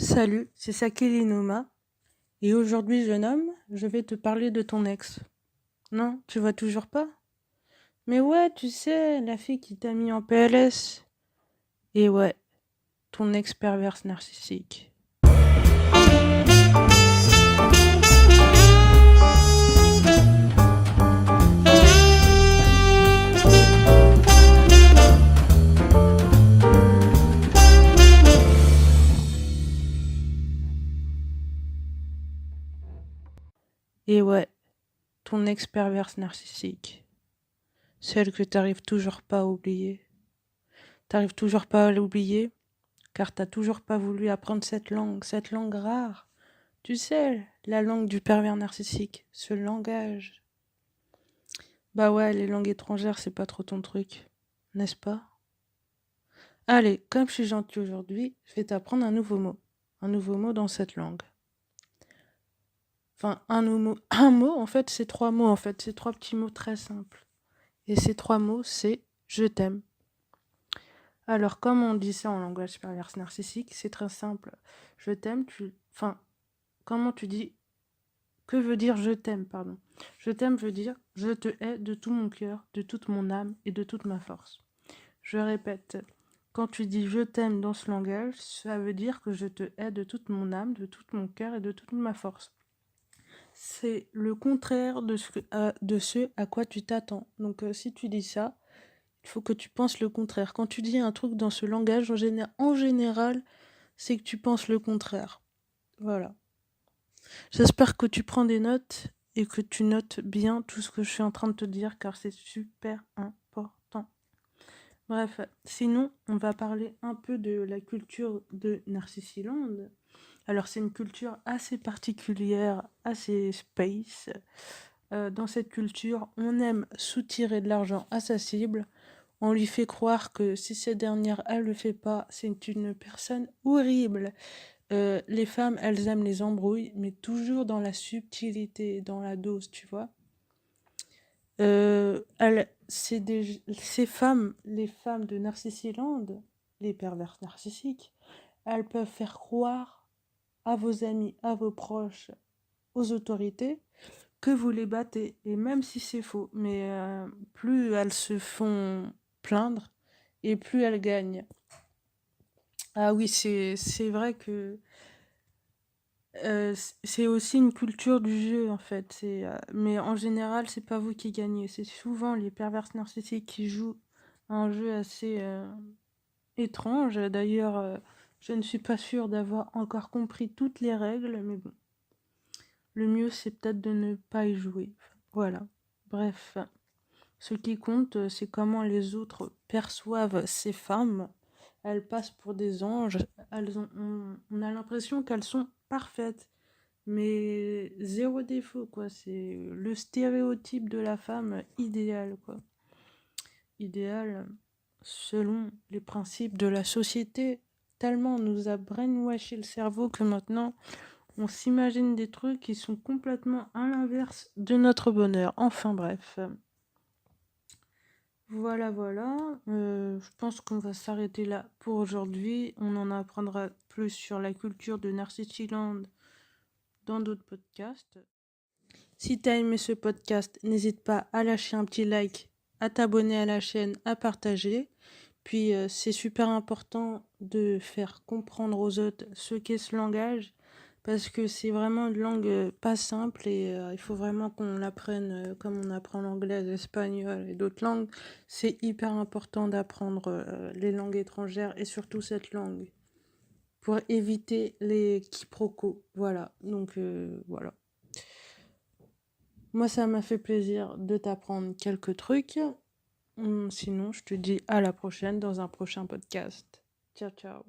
Salut, c'est Sakeli Noma. Et aujourd'hui, jeune homme, je vais te parler de ton ex. Non, tu vois toujours pas? Mais ouais, tu sais, la fille qui t'a mis en PLS. Et ouais, ton ex perverse narcissique. Et ouais, ton ex perverse narcissique. Celle que t'arrives toujours pas à oublier. T'arrives toujours pas à l'oublier, car t'as toujours pas voulu apprendre cette langue rare. Tu sais, la langue du pervers narcissique, ce langage. Bah ouais, les langues étrangères, c'est pas trop ton truc, n'est-ce pas? Allez, comme je suis gentille aujourd'hui, je vais t'apprendre un nouveau mot. Un nouveau mot dans cette langue. Enfin, un mot, en fait, c'est trois mots, en fait. C'est trois petits mots très simples. Et ces trois mots, c'est je t'aime. Alors, comme on dit ça en langage pervers narcissique, c'est très simple. Je t'aime, Enfin, comment tu dis... Que veut dire je t'aime, pardon? Je t'aime veut dire je te hais de tout mon cœur, de toute mon âme et de toute ma force. Je répète, quand tu dis je t'aime dans ce langage, ça veut dire que je te hais de toute mon âme, de tout mon cœur et de toute ma force. C'est le contraire de ce à quoi tu t'attends. Donc si tu dis ça, il faut que tu penses le contraire. Quand tu dis un truc dans ce langage, en général, c'est que tu penses le contraire. Voilà. J'espère que tu prends des notes et que tu notes bien tout ce que je suis en train de te dire car c'est super important. Bref, sinon, on va parler un peu de la culture de Narcissiland. Alors, c'est une culture assez particulière, assez space. Dans cette culture, on aime soutirer de l'argent à sa cible. On lui fait croire que si cette dernière, elle le fait pas, c'est une personne horrible. Les femmes, elles aiment les embrouilles, mais toujours dans la subtilité, dans la dose, tu vois. Ces femmes, les femmes de Narcissiland, les pervers narcissiques, elles peuvent faire croire à vos amis, à vos proches, aux autorités, que vous les battez. Et même si c'est faux, mais plus elles se font plaindre et plus elles gagnent. Ah oui, c'est vrai que c'est aussi une culture du jeu en fait. Mais en général, c'est pas vous qui gagnez. C'est souvent les pervers narcissiques qui jouent un jeu assez étrange. D'ailleurs, je ne suis pas sûre d'avoir encore compris toutes les règles, mais bon. Le mieux, c'est peut-être de ne pas y jouer. Voilà. Bref. Ce qui compte, c'est comment les autres perçoivent ces femmes. Elles passent pour des anges. On a l'impression qu'elles sont parfaites. Mais zéro défaut, quoi. C'est le stéréotype de la femme idéale, quoi. Idéale selon les principes de la société. Tellement on nous a brainwashé le cerveau que maintenant, on s'imagine des trucs qui sont complètement à l'inverse de notre bonheur. Enfin bref. Voilà, voilà. Je pense qu'on va s'arrêter là pour aujourd'hui. On en apprendra plus sur la culture de Narcissiland dans d'autres podcasts. Si tu as aimé ce podcast, n'hésite pas à lâcher un petit like, à t'abonner à la chaîne, à partager. Puis c'est super important de faire comprendre aux autres ce qu'est ce langage parce que c'est vraiment une langue pas simple et il faut vraiment qu'on l'apprenne comme on apprend l'anglais, l'espagnol et d'autres langues. C'est hyper important d'apprendre les langues étrangères et surtout cette langue pour éviter les quiproquos. Voilà, donc voilà. Moi, ça m'a fait plaisir de t'apprendre quelques trucs. Sinon, je te dis à la prochaine dans un prochain podcast. Ciao, ciao.